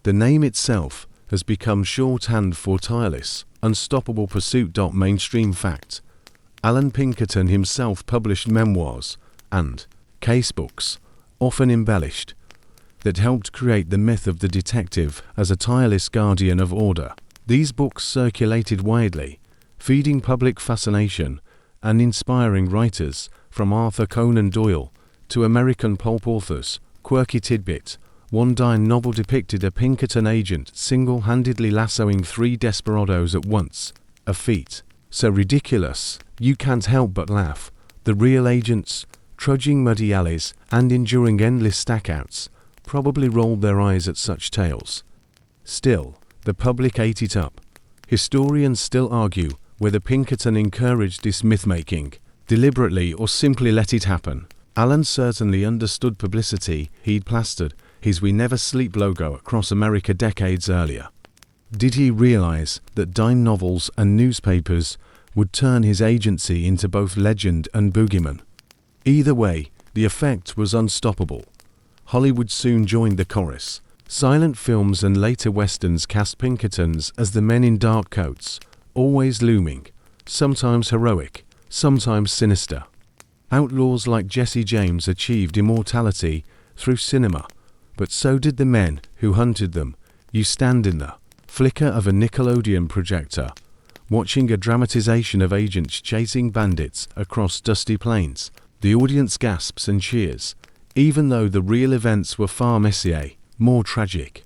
the name itself has become shorthand for tireless, unstoppable pursuit. Mainstream fact: Allan Pinkerton himself published memoirs and casebooks, often embellished, that helped create the myth of the detective as a tireless guardian of order. These books circulated widely, feeding public fascination and inspiring writers from Arthur Conan Doyle To American pulp authors, quirky tidbit, one dime novel depicted a Pinkerton agent single-handedly lassoing 3 desperados at once, a feat so ridiculous you can't help but laugh. The real agents, trudging muddy alleys and enduring endless stackouts, probably rolled their eyes at such tales. Still, the public ate it up. Historians still argue whether Pinkerton encouraged this myth-making, deliberately or simply let it happen. Allan certainly understood publicity he'd plastered his We Never Sleep logo across America decades earlier. Did he realize that dime novels and newspapers would turn his agency into both legend and boogeyman? Either way, the effect was unstoppable. Hollywood soon joined the chorus. Silent films and later westerns cast Pinkertons as the men in dark coats, always looming, sometimes heroic, sometimes sinister. Outlaws like Jesse James achieved immortality through cinema, but so did the men who hunted them. You stand in the flicker of a Nickelodeon projector, watching a dramatization of agents chasing bandits across dusty plains. The audience gasps and cheers, even though the real events were far messier, more tragic.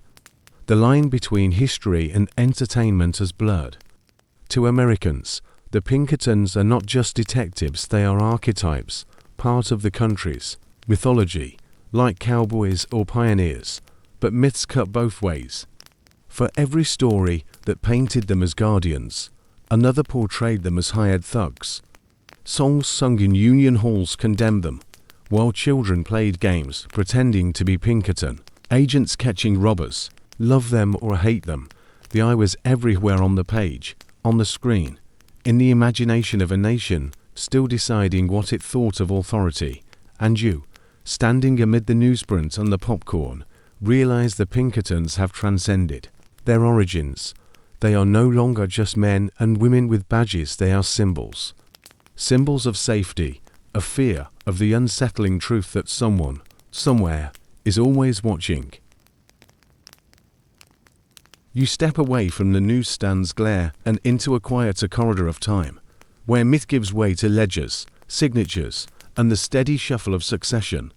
The line between history and entertainment has blurred. To Americans, the Pinkertons are not just detectives, they are archetypes, part of the country's mythology, like cowboys or pioneers, but myths cut both ways. For every story that painted them as guardians, another portrayed them as hired thugs. Songs sung in union halls condemned them, while children played games pretending to be Pinkerton. Agents catching robbers, love them or hate them, the eye was everywhere on the page, on the screen, in the imagination of a nation still deciding what it thought of authority. And you, standing amid the newsprint and the popcorn, realize the Pinkertons have transcended their origins. They are no longer just men and women with badges, they are symbols. Symbols of safety, of fear, of the unsettling truth that someone, somewhere, is always watching. You step away from the newsstand's glare and into a quieter corridor of time, where myth gives way to ledgers, signatures, and the steady shuffle of succession.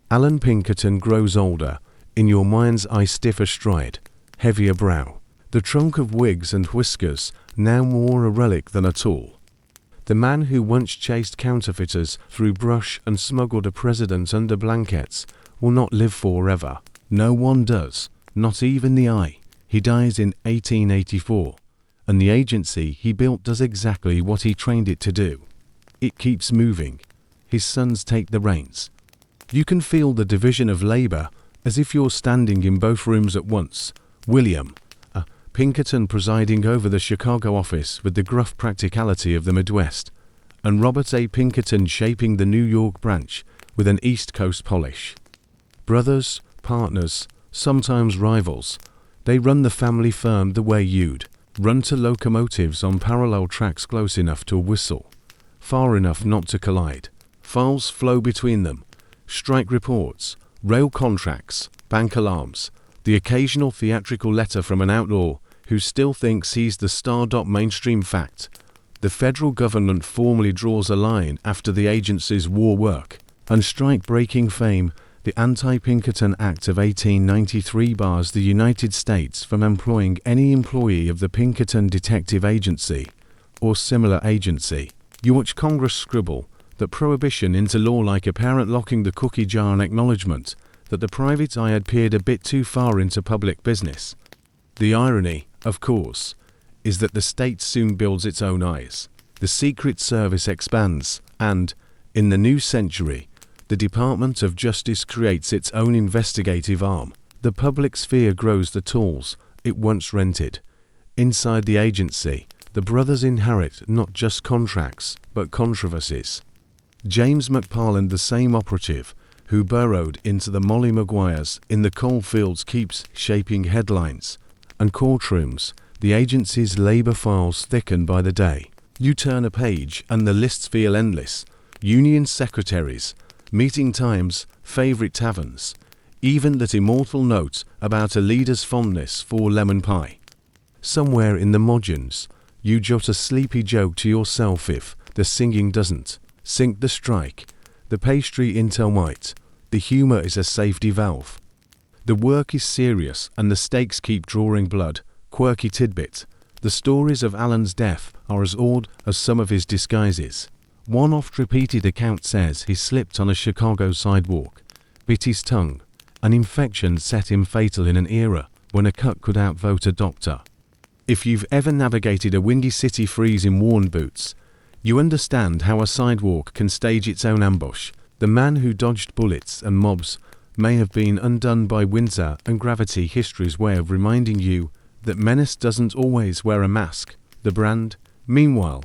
Allan Pinkerton grows older, in your mind's eye stiffer stride, heavier brow, the trunk of wigs and whiskers now more a relic than a tool. The man who once chased counterfeiters through brush and smuggled a president under blankets will not live forever. No one does, not even the eye. He dies in 1884, and the agency he built does exactly what he trained it to do. It keeps moving. His sons take the reins. You can feel the division of labor as if you're standing in both rooms at once. William Pinkerton presiding over the Chicago office with the gruff practicality of the Midwest, and Robert A. Pinkerton shaping the New York branch with an East Coast polish. Brothers, partners, sometimes rivals, they run the family firm the way you'd run to locomotives on parallel tracks close enough to whistle, far enough not to collide. Files flow between them, strike reports, rail contracts, bank alarms, the occasional theatrical letter from an outlaw who still thinks he's the star. Mainstream fact. The federal government formally draws a line after the agency's war work and strike-breaking fame. The Anti-Pinkerton Act of 1893 bars the United States from employing any employee of the Pinkerton Detective Agency or similar agency. You watch Congress scribble that prohibition into law like a parent locking the cookie jar, an acknowledgement that the private eye had peered a bit too far into public business. The irony, of course, is that the state soon builds its own eyes. The Secret Service expands, and, in the new century, the Department of Justice creates its own investigative arm. The public sphere grows the tools it once rented. Inside the agency, the brothers inherit not just contracts, but controversies. James McParland, the same operative who burrowed into the Molly Maguires in the coal fields, keeps shaping headlines and courtrooms. The agency's labor files thicken by the day. You turn a page and the lists feel endless. Union secretaries, meeting times, favorite taverns, even that immortal note about a leader's fondness for lemon pie. Somewhere in the margins, you jot a sleepy joke to yourself if the singing doesn't sink the strike. the pastry intel white, the humor is a safety valve. The work is serious and the stakes keep drawing blood. Quirky tidbit: the stories of Allan's death are as odd as some of his disguises. One oft-repeated account says he slipped on a Chicago sidewalk, bit his tongue. An infection set him fatal in an era when a cut could outvote a doctor. If you've ever navigated a windy city freeze in worn boots, you understand how a sidewalk can stage its own ambush. The man who dodged bullets and mobs may have been undone by winter and gravity, history's way of reminding you that menace doesn't always wear a mask. The brand, meanwhile,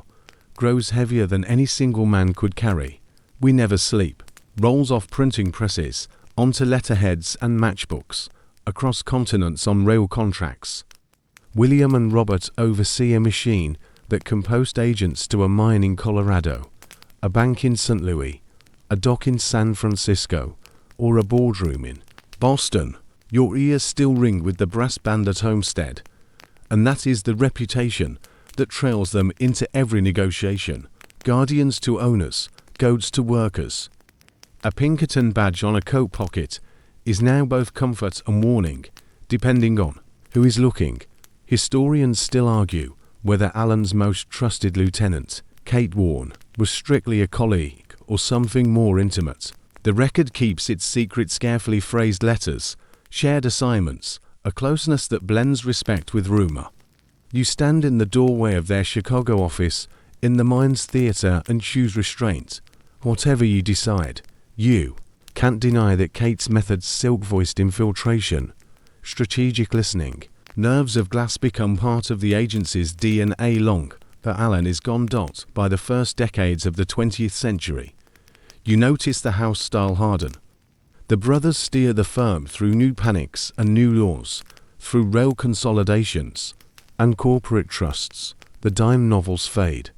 grows heavier than any single man could carry. We never sleep. Rolls off printing presses, onto letterheads and matchbooks, across continents on rail contracts. William and Robert oversee a machine that can post agents to a mine in Colorado, a bank in St. Louis, a dock in San Francisco, or a boardroom in Boston. Your ears still ring with the brass band at Homestead, and that is the reputation that trails them into every negotiation. Guardians to owners, goads to workers. A Pinkerton badge on a coat pocket is now both comfort and warning, depending on who is looking. Historians still argue whether Allan's most trusted lieutenant, Kate Warren, was strictly a colleague or something more intimate. The record keeps its secrets, carefully phrased letters, shared assignments, a closeness that blends respect with rumor. You stand in the doorway of their Chicago office, in the mine's theater, and choose restraint. Whatever you decide, you can't deny that Kate's methods silk-voiced infiltration, strategic listening. Nerves of glass become part of the agency's DNA long that Allan is gone. By the first decades of the 20th century, you notice the house style harden. The brothers steer the firm through new panics and new laws, through rail consolidations and corporate trusts. The dime novels fade.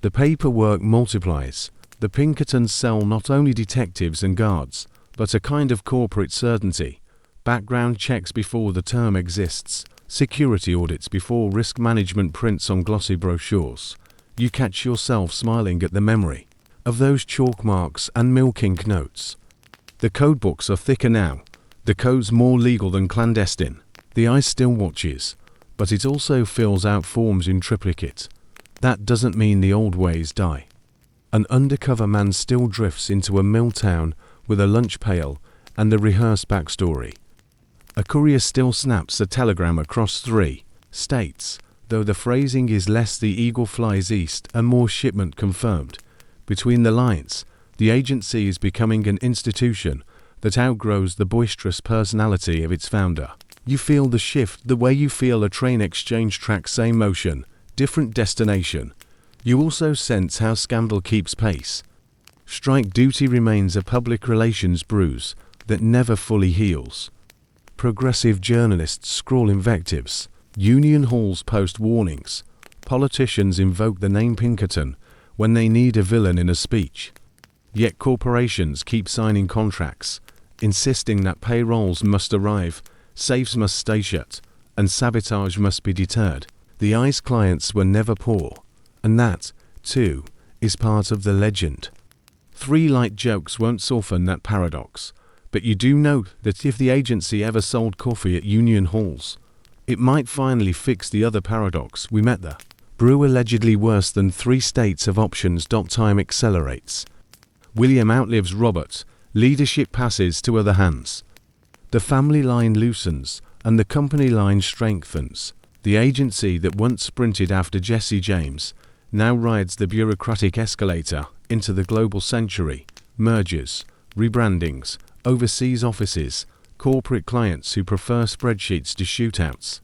The paperwork multiplies. The Pinkertons sell not only detectives and guards, but a kind of corporate certainty. Background checks before the term exists, security audits before risk management prints on glossy brochures. You catch yourself smiling at the memory of those chalk marks and milk ink notes. The codebooks are thicker now, the codes more legal than clandestine. The eye still watches, but it also fills out forms in triplicate. That doesn't mean the old ways die. An undercover man still drifts into a mill town with a lunch pail and a rehearsed backstory. A courier still snaps a telegram across 3 states, though the phrasing is less the eagle flies east and more shipment confirmed. Between the lines, the agency is becoming an institution that outgrows the boisterous personality of its founder. You feel the shift the way you feel a train exchange track, same motion, different destination. You also sense how scandal keeps pace. Strike duty remains a public relations bruise that never fully heals. Progressive journalists scrawl invectives. Union halls post warnings. Politicians invoke the name Pinkerton when they need a villain in a speech. Yet corporations keep signing contracts, insisting that payrolls must arrive, safes must stay shut, and sabotage must be deterred. The ICE clients were never poor, and that, too, is part of the legend. 3 light jokes won't soften that paradox, but you do note that if the agency ever sold coffee at Union halls, it might finally fix the other paradox we met there. Brew allegedly worse than 3 states of options. Time accelerates. William outlives Robert. Leadership passes to other hands. The family line loosens and the company line strengthens. The agency that once sprinted after Jesse James now rides the bureaucratic escalator into the global century. Mergers, rebrandings, overseas offices, corporate clients who prefer spreadsheets to shootouts.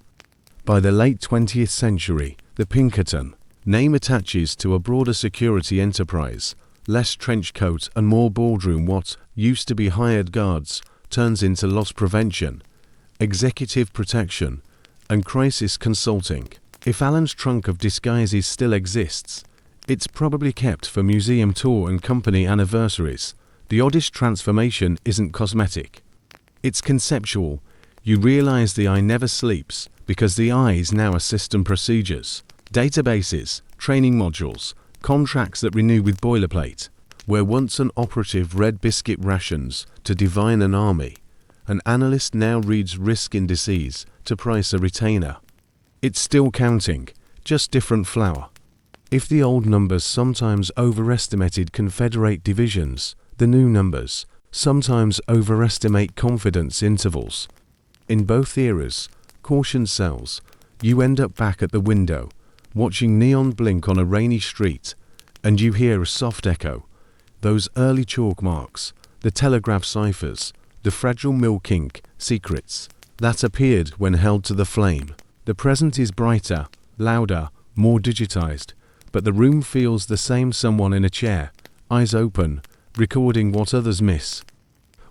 By the late 20th century, the Pinkerton name attaches to a broader security enterprise. Less trench coat and more boardroom. What used to be hired guards turns into loss prevention, executive protection, and crisis consulting. If Allan's trunk of disguises still exists, it's probably kept for museum tour and company anniversaries. The oddest transformation isn't cosmetic. It's conceptual. You realize the eye never sleeps because the eye is now a system. Procedures, databases, training modules, contracts that renew with boilerplate. where once an operative read biscuit rations to divine an army, an analyst now reads risk indices to price a retainer. It's still counting, just different flour. If the old numbers sometimes overestimated Confederate divisions, the new numbers sometimes overestimate confidence intervals. In both eras, caution sells. You end up back at the window, watching neon blink on a rainy street, and you hear a soft echo. Those early chalk marks, the telegraph ciphers, the fragile milk ink secrets that appeared when held to the flame. The present is brighter, louder, more digitized, but the room feels the same. Someone in a chair, eyes open, recording what others miss.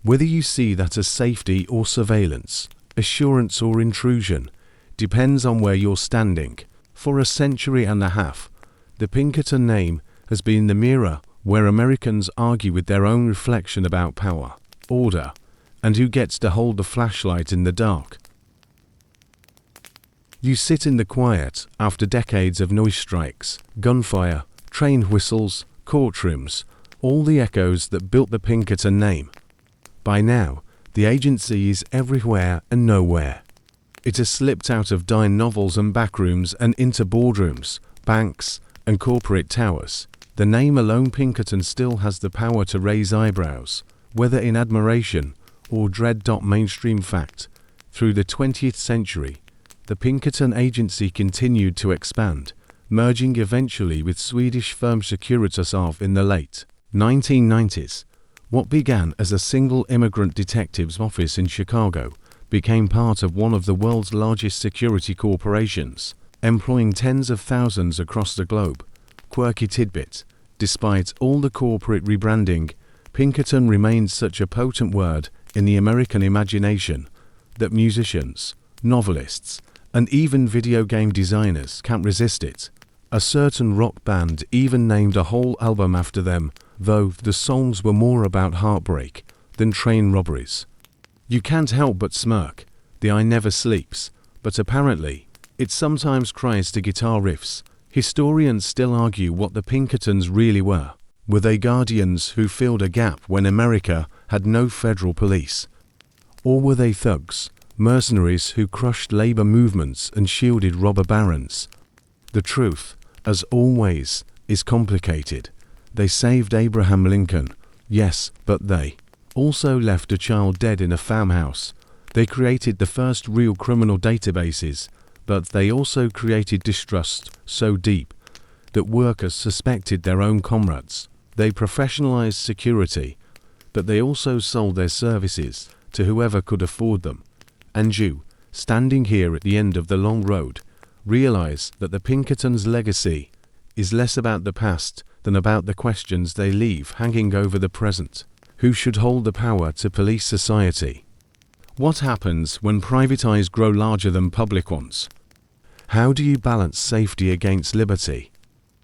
Whether you see that as safety or surveillance, assurance or intrusion, depends on where you're standing. For a century and a half, the Pinkerton name has been the mirror where Americans argue with their own reflection about power, order, and who gets to hold the flashlight in the dark. You sit in the quiet after decades of noise strikes, gunfire, train whistles, courtrooms, all the echoes that built the Pinkerton name. By now, the agency is everywhere and nowhere. It has slipped out of dime novels and backrooms and into boardrooms, banks, and corporate towers. The name alone, Pinkerton, still has the power to raise eyebrows, whether in admiration or dread. Mainstream fact. Through the 20th century, the Pinkerton agency continued to expand, merging eventually with Swedish firm Securitas ARV in the late 1990s. What began as a single immigrant detective's office in Chicago became part of one of the world's largest security corporations, employing tens of thousands across the globe. Quirky tidbit: despite all the corporate rebranding, Pinkerton remains such a potent word in the American imagination that musicians, novelists, and even video game designers can't resist it. A certain rock band even named a whole album after them, though the songs were more about heartbreak than train robberies. You can't help but smirk. The eye never sleeps, but apparently, it sometimes cries to guitar riffs. Historians still argue what the Pinkertons really were. Were they guardians who filled a gap when America had no federal police? Or were they thugs, mercenaries who crushed labor movements and shielded robber barons? The truth, as always, is complicated. They saved Abraham Lincoln, yes, but they also left a child dead in a farmhouse. They created the first real criminal databases, but they also created distrust so deep that workers suspected their own comrades. They professionalized security, but they also sold their services to whoever could afford them. And you, standing here at the end of the long road, realize that the Pinkertons' legacy is less about the past than about the questions they leave hanging over the present. Who should hold the power to police society? What happens when private eyes grow larger than public ones? How do you balance safety against liberty?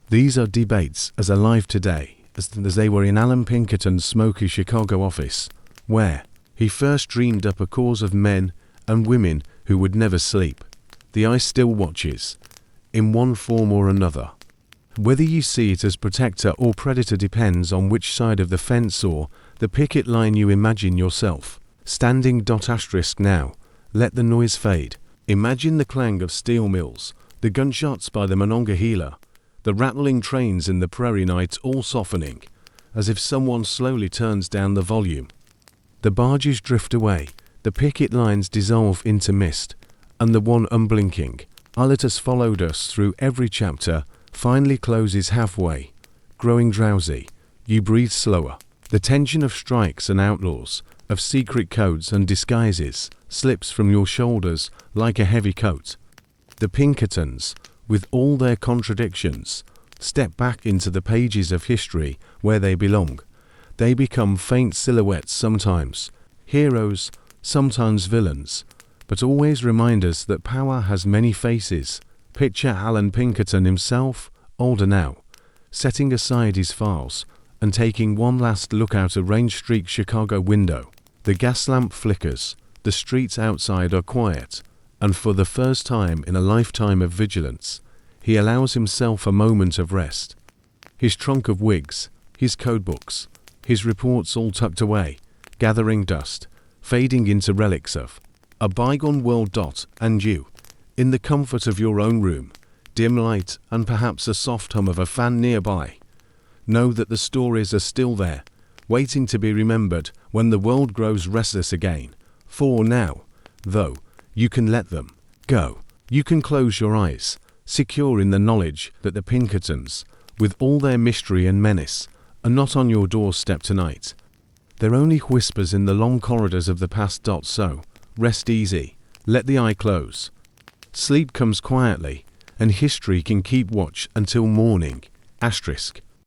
These are debates as alive today as they were in Allan Pinkerton's smoky Chicago office, where he first dreamed up a cause of men and women who would never sleep. The eye still watches, in one form or another. Whether you see it as protector or predator depends on which side of the fence or the picket line you imagine yourself standing. Now, let the noise fade. Imagine the clang of steel mills, the gunshots by the Monongahela, the rattling trains in the prairie night, all softening, as if someone slowly turns down the volume. The barges drift away, the picket lines dissolve into mist, and the one unblinking eye that has followed us through every chapter finally closes halfway. Growing drowsy, you breathe slower. The tension of strikes and outlaws, of secret codes and disguises, slips from your shoulders like a heavy coat. The Pinkertons, with all their contradictions, step back into the pages of history where they belong. They become faint silhouettes sometimes, heroes, sometimes villains, but always remind us that power has many faces. Picture Allan Pinkerton himself, older now, setting aside his files and taking one last look out a rain-streaked Chicago window. The gas lamp flickers, the streets outside are quiet, and for the first time in a lifetime of vigilance, he allows himself a moment of rest. His trunk of wigs, his codebooks, his reports all tucked away, gathering dust, fading into relics of a bygone world. And you, in the comfort of your own room, dim light and perhaps a soft hum of a fan nearby, know that the stories are still there, waiting to be remembered when the world grows restless again. For now, though, you can let them go. You can close your eyes, secure in the knowledge that the Pinkertons, with all their mystery and menace, are not on your doorstep tonight. They're only whispers in the long corridors of the past. So, rest easy, let the eye close. Sleep comes quietly, and history can keep watch until morning. Asterisk.